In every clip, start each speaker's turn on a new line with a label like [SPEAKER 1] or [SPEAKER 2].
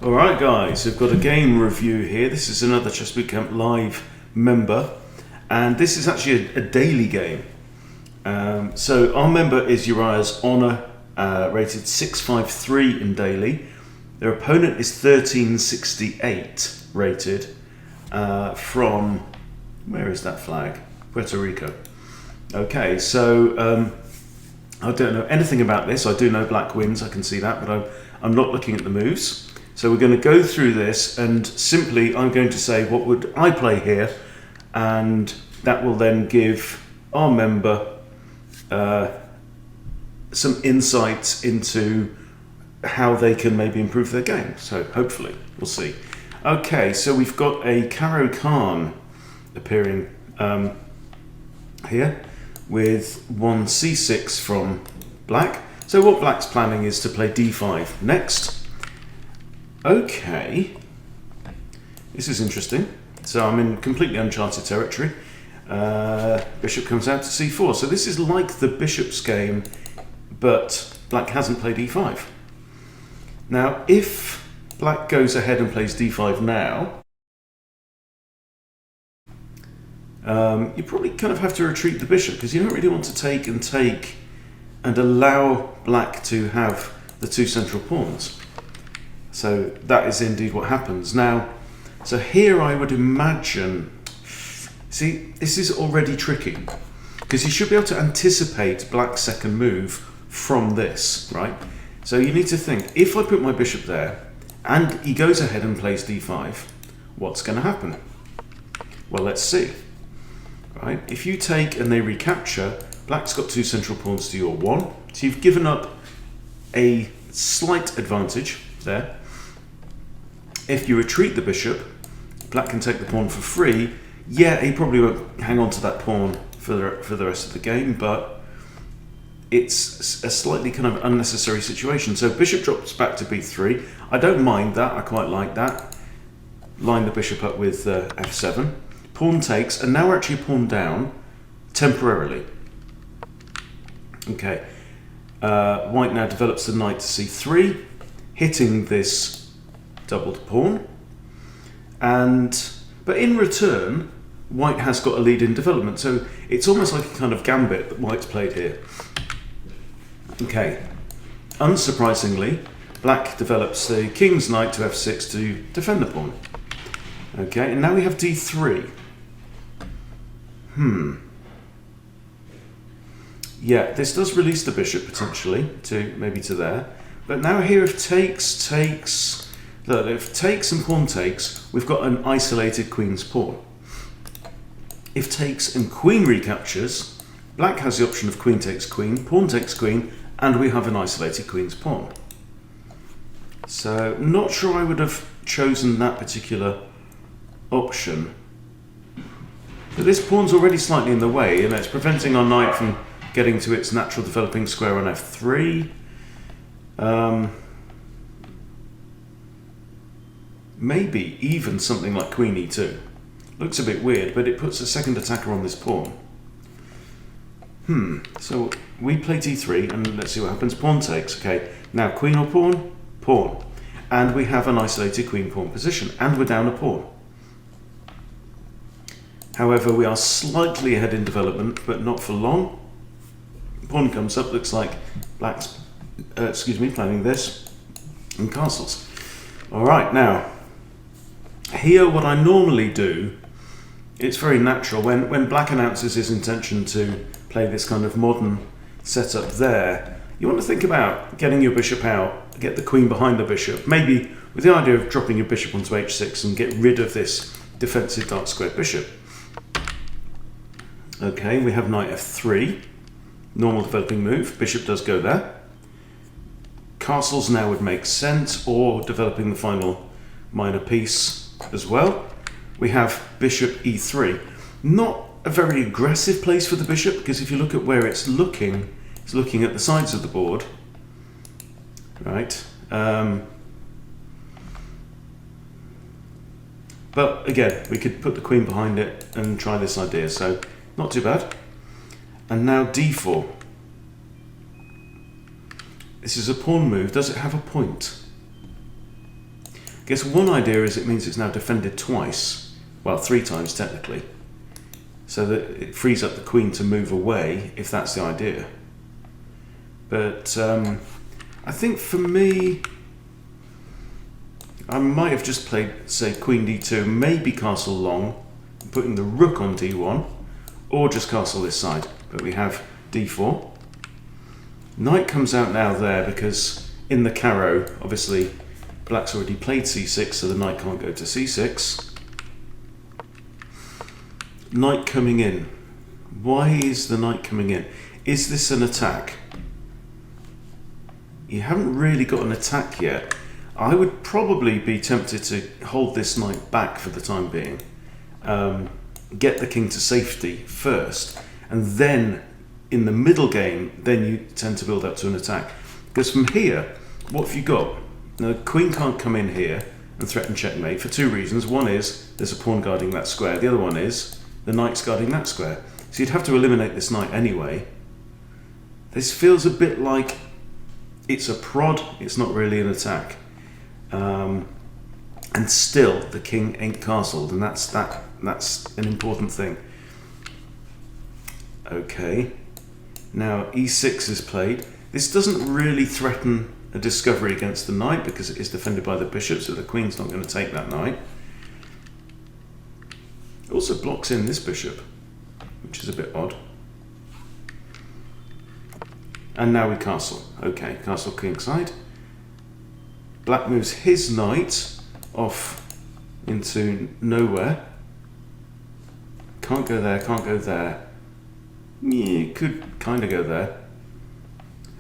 [SPEAKER 1] Alright guys, we've got a game review here. This is another Chess Bootcamp Live member, and this is actually a daily game. So our member is Uriah's Honor, rated 653 in daily. Their opponent is 1368 rated, from, where is that flag? Puerto Rico. Okay, so I don't know anything about this. I do know black wins, I can see that, but I'm not looking at the moves. So we're going to go through this, and simply I'm going to say what would I play here, and that will then give our member some insights into how they can maybe improve their game. So hopefully, we'll see. Okay, so we've got a Caro Khan appearing here with one c6 from black. So what black's planning is to play d5 next. Okay, this is interesting. So I'm in completely uncharted territory. Bishop comes out to c4. So this is like the bishop's game, but black hasn't played e5. Now, if black goes ahead and plays d5 now, you probably kind of have to retreat the bishop, because you don't really want to take and allow black to have the two central pawns. So that is indeed what happens. Now, so here I would imagine, see, this is already tricky, because you should be able to anticipate black's second move from this, right? So you need to think, if I put my bishop there, and he goes ahead and plays d5, what's going to happen? Well, let's see. Right? If you take and they recapture, black's got two central pawns to your one, so you've given up a slight advantage there. If you retreat the bishop, black can take the pawn for free. Yeah, he probably won't hang on to that pawn for the rest of the game, but it's a slightly kind of unnecessary situation. So bishop drops back to b3. I don't mind that, I quite like that. Line the bishop up with f7. Pawn takes, and now we're actually a pawn down temporarily. Okay, white now develops the knight to c3, hitting this doubled pawn, but in return, white has got a lead in development, so it's almost like a kind of gambit that white's played here. Okay, unsurprisingly, black develops the king's knight to f6 to defend the pawn. Okay, and now we have d3. Yeah, this does release the bishop potentially to maybe to there, but now here if takes. Look, if takes and pawn takes, we've got an isolated queen's pawn. If takes and queen recaptures, black has the option of queen takes queen, pawn takes queen, and we have an isolated queen's pawn. So, not sure I would have chosen that particular option. But this pawn's already slightly in the way, and it's preventing our knight from getting to its natural developing square on f3. Maybe even something like queen e2. Looks a bit weird, but it puts a second attacker on this pawn. So we play d3, and let's see what happens. Pawn takes. Okay, now queen or pawn? Pawn. And we have an isolated queen-pawn position, and we're down a pawn. However, we are slightly ahead in development, but not for long. Pawn comes up, looks like black's, planning this, and castles. All right, now, here what I normally do, it's very natural, when black announces his intention to play this kind of modern setup there, you want to think about getting your bishop out, get the queen behind the bishop, maybe with the idea of dropping your bishop onto h6 and get rid of this defensive dark square bishop. Okay, we have knight f3, normal developing move, bishop does go there. Castles now would make sense, or developing the final minor piece as well. We have bishop e3. Not a very aggressive place for the bishop, because if you look at where it's looking at the sides of the board, right? But again, we could put the queen behind it and try this idea, so not too bad. And now d4. This is a pawn move. Does it have a point? guess one idea is it means it's now defended twice, well, 3 times technically, so that it frees up the queen to move away, if that's the idea. But I think for me, I might have just played, say, queen d2, maybe castle long, putting the rook on d1, or just castle this side. But we have d4. Knight comes out now there because in the carrow, obviously, black's already played c6, so the knight can't go to c6. Knight coming in. Why is the knight coming in? Is this an attack? You haven't really got an attack yet. I would probably be tempted to hold this knight back for the time being. Get the king to safety first, and then in the middle game, then you tend to build up to an attack. Because from here, what have you got? Now, the queen can't come in here and threaten checkmate for 2 reasons. One is there's a pawn guarding that square. The other one is the knight's guarding that square. So you'd have to eliminate this knight anyway. This feels a bit like it's a prod, it's not really an attack. And still, the king ain't castled, and that's an important thing. Okay, now e6 is played. This doesn't really threaten a discovery against the knight because it is defended by the bishop, so the queen's not going to take that knight. It also blocks in this bishop, which is a bit odd. And now we castle. Okay, castle kingside. Black moves his knight off into nowhere. Can't go there, can't go there. Yeah, could kind of go there.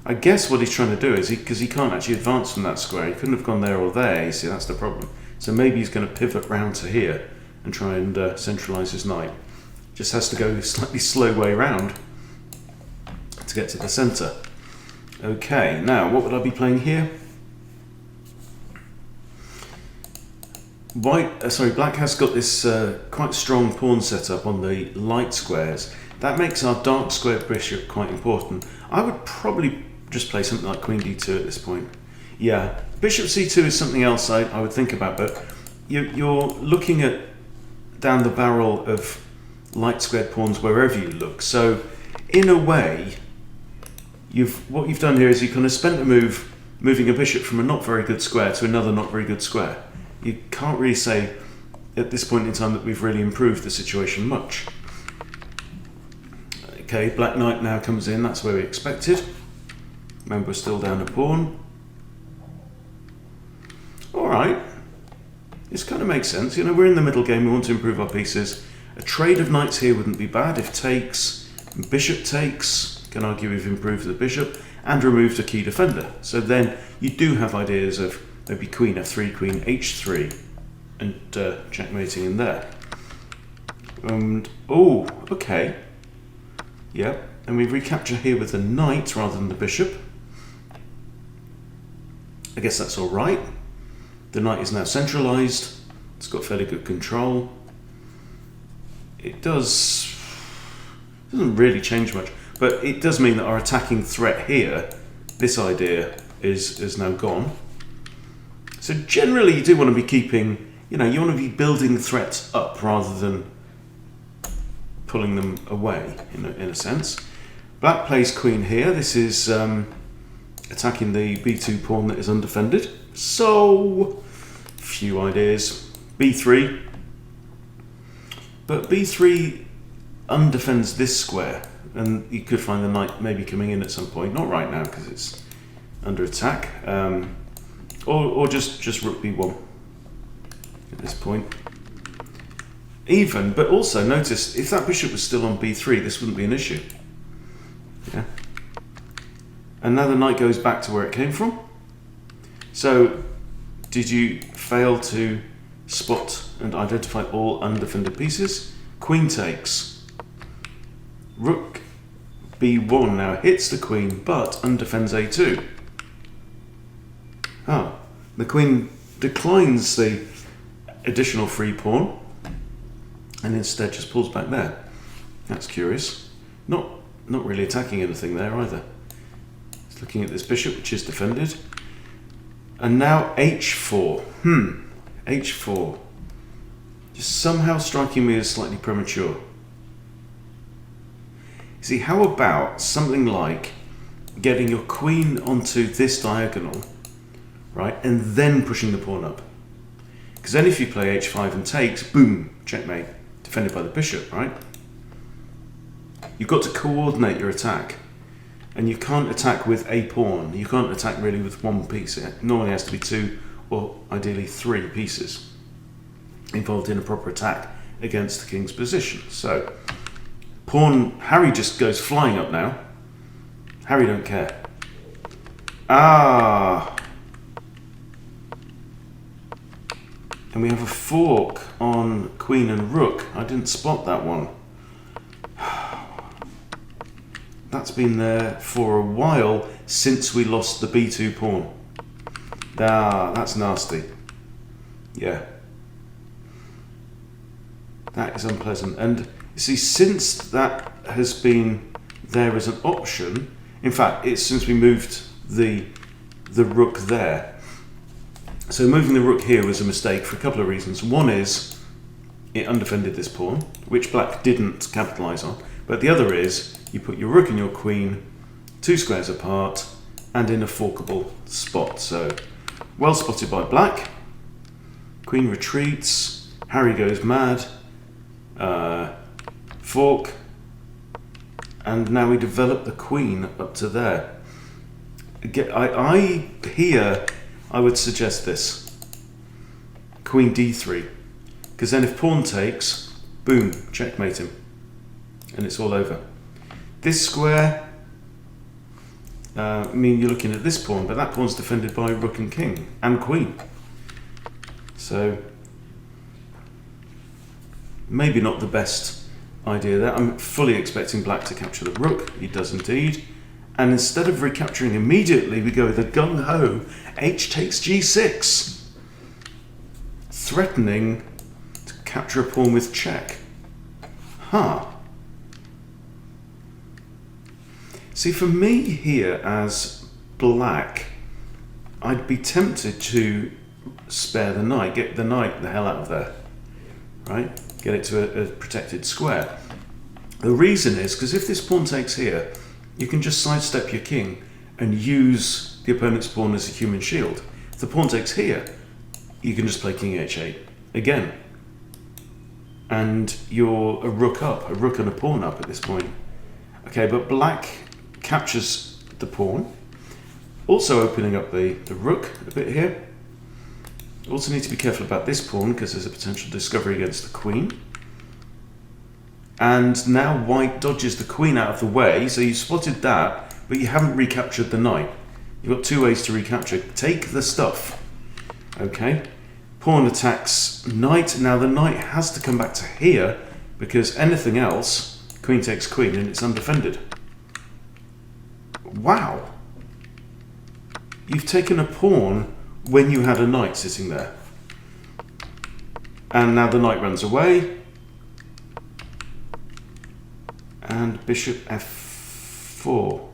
[SPEAKER 1] I guess what he's trying to do is, because he can't actually advance from that square, he couldn't have gone there or there, you see, that's the problem. So maybe he's going to pivot round to here and try and centralise his knight. Just has to go a slightly slow way round to get to the centre. Okay, now what would I be playing here? Black has got this quite strong pawn setup on the light squares. That makes our dark square bishop quite important. I would probably just play something like queen d2 at this point. Yeah, bishop c2 is something else I would think about, but you're looking at down the barrel of light squared pawns wherever you look. So in a way, what you've done here is you kind of spent a move moving a bishop from a not very good square to another not very good square. You can't really say at this point in time that we've really improved the situation much. Okay, black knight now comes in, that's where we expected. Remember, we're still down a pawn. Alright, this kind of makes sense. You know, we're in the middle game, we want to improve our pieces. A trade of knights here wouldn't be bad. If takes, bishop takes, can argue we've improved the bishop and removed a key defender. So then you do have ideas of maybe queen f3, queen h3, and checkmating in there. And, oh, okay. Yeah, and we recapture here with the knight rather than the bishop. I guess that's all right. The knight is now centralised. It's got fairly good control. It doesn't really change much, but it does mean that our attacking threat here, this idea, is now gone. So generally you do want to be keeping, you want to be building threats up rather than pulling them away, in a sense. Black plays queen here. This is attacking the b2 pawn that is undefended. So, few ideas. b3. But b3 undefends this square, and you could find the knight maybe coming in at some point. Not right now, because it's under attack. Or just rook b1 at this point. Even, but also notice, if that bishop was still on b3, this wouldn't be an issue. Yeah. And now the knight goes back to where it came from. So, did you fail to spot and identify all undefended pieces? Queen takes. Rook b1 now hits the queen, but undefends a2. Ah, the queen declines the additional free pawn and instead just pulls back there. That's curious. Not really attacking anything there either. It's looking at this bishop, which is defended. And now h4. h4. Just somehow striking me as slightly premature. See, how about something like getting your queen onto this diagonal, right, and then pushing the pawn up? Because then if you play h5 and takes, boom, checkmate, defended by the bishop, right? You've got to coordinate your attack. And you can't attack with a pawn. You can't attack really with one piece. It normally has to be two or ideally three pieces involved in a proper attack against the king's position. So, Harry just goes flying up now. Harry don't care. Ah! And we have a fork on queen and rook. I didn't spot that one. That's been there for a while since we lost the b2 pawn. Ah, that's nasty. Yeah. That is unpleasant. And you see, since that has been there as an option, in fact, it's since we moved the rook there. So moving the rook here was a mistake for a couple of reasons. One is it undefended this pawn, which black didn't capitalise on. But the other is you put your rook and your queen 2 squares apart and in a forkable spot. So well spotted by black. Queen retreats. Harry goes mad. Fork. And now we develop the queen up to there. Again, I would suggest this. Queen d3. Because then if pawn takes, boom, checkmate him. And it's all over. This square, I mean, you're looking at this pawn, but that pawn's defended by rook and king and queen. So, maybe not the best idea there. I'm fully expecting black to capture the rook. He does indeed. And instead of recapturing immediately, we go with a gung-ho h takes g6, threatening to capture a pawn with check. Huh. See, for me here as black, I'd be tempted to spare the knight, get the knight the hell out of there, right? Get it to a protected square. The reason is because if this pawn takes here, you can just sidestep your king and use the opponent's pawn as a human shield. If the pawn takes here, you can just play king h8 again. And you're a rook up, a rook and a pawn up at this point. Okay, but black captures the pawn, also opening up the rook a bit here. Also need to be careful about this pawn because there's a potential discovery against the queen. And now white dodges the queen out of the way, so you spotted that, but you haven't recaptured the knight. You've got 2 ways to recapture. Take the stuff. Okay, pawn attacks knight. Now the knight has to come back to here because anything else, queen takes queen and it's undefended. Wow. You've taken a pawn when you had a knight sitting there. And now the knight runs away. And bishop f4.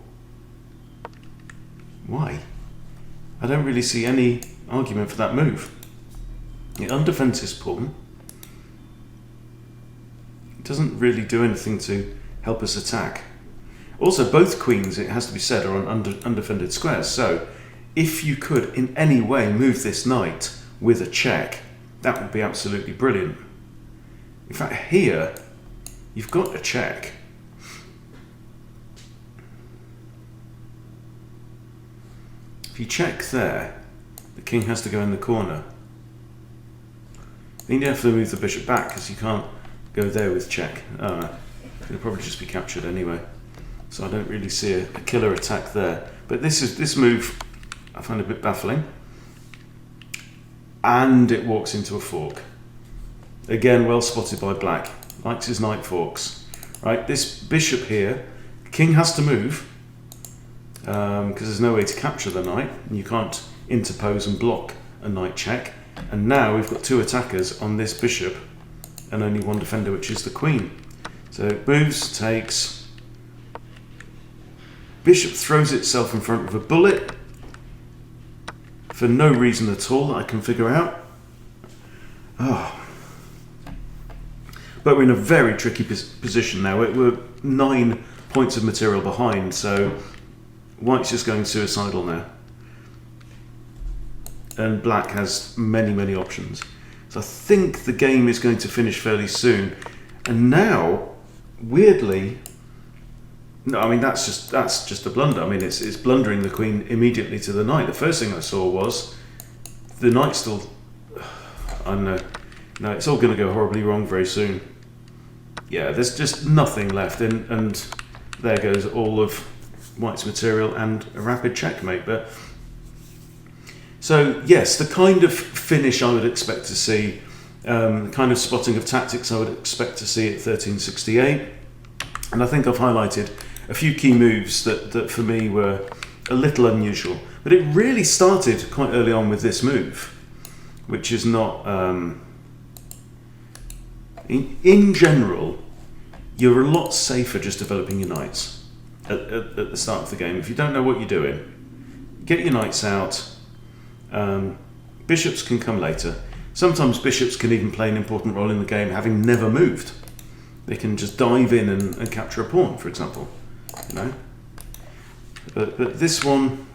[SPEAKER 1] Why? I don't really see any argument for that move. It undefends his pawn. It doesn't really do anything to help us attack. Also, both queens, it has to be said, are on undefended squares. So, if you could in any way move this knight with a check, that would be absolutely brilliant. In fact, here, you've got a check. If you check there, the king has to go in the corner. Then you have to move the bishop back because you can't go there with check. It'll probably just be captured anyway. So I don't really see a killer attack there. But this move I find a bit baffling. And it walks into a fork. Again, well spotted by black. Likes his knight forks. Right, this bishop here, king has to move. Because there's no way to capture the knight, and you can't interpose and block a knight check. And now we've got 2 attackers on this bishop and only 1 defender, which is the queen. So it moves, takes. Bishop throws itself in front of a bullet for no reason at all that I can figure out. But we're in a very tricky position now. We're 9 points of material behind, so white's just going suicidal now. And black has many, many options. So I think the game is going to finish fairly soon. And now, weirdly, no, I mean that's just a blunder. I mean it's blundering the queen immediately to the knight. The first thing I saw was the knight still. I don't know. No, it's all going to go horribly wrong very soon. Yeah, there's just nothing left, and there goes all of white's material and a rapid checkmate. But so yes, the kind of finish I would expect to see, the kind of spotting of tactics I would expect to see at 1368, and I think I've highlighted a few key moves that for me were a little unusual. But it really started quite early on with this move, which is not. In general, you're a lot safer just developing your knights at the start of the game. If you don't know what you're doing, get your knights out. Bishops can come later. Sometimes bishops can even play an important role in the game, having never moved. They can just dive in and capture a pawn, for example. You know. But this one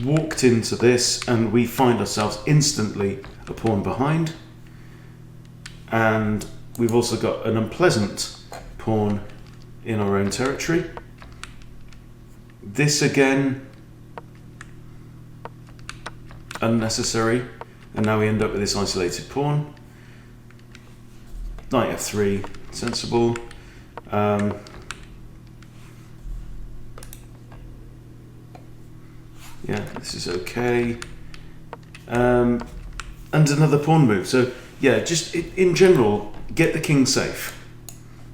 [SPEAKER 1] walked into this, and we find ourselves instantly a pawn behind. And we've also got an unpleasant pawn in our own territory. This again, unnecessary, and now we end up with this isolated pawn. Knight f3, sensible. Yeah, this is okay. And another pawn move. So yeah, just in general, get the king safe.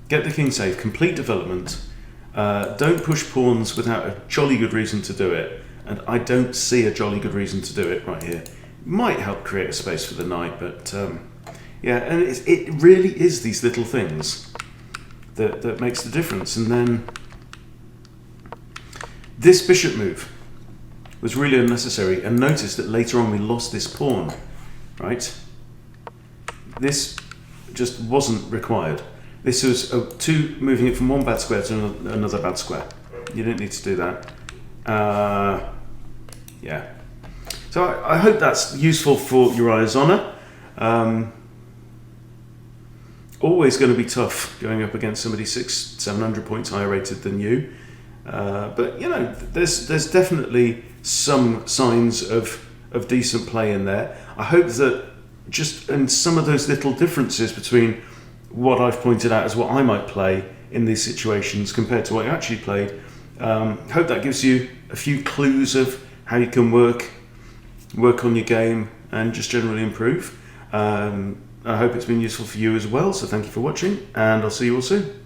[SPEAKER 1] Get the king safe, complete development. Don't push pawns without a jolly good reason to do it. And I don't see a jolly good reason to do it right here. Might help create a space for the knight, but yeah, and it really is these little things that makes the difference. And then this bishop move was really unnecessary, and notice that later on we lost this pawn, right? This just wasn't required. This was moving it from one bad square to another bad square. You didn't need to do that. Yeah. So I hope that's useful for Uriah's Honour. Always going to be tough going up against somebody 600-700 points higher rated than you. But you know, there's definitely some signs of decent play in there. I hope that just in some of those little differences between what I've pointed out as what I might play in these situations compared to what you actually played, hope that gives you a few clues of how you can work on your game and just generally improve. I hope it's been useful for you as well, so thank you for watching, and I'll see you all soon.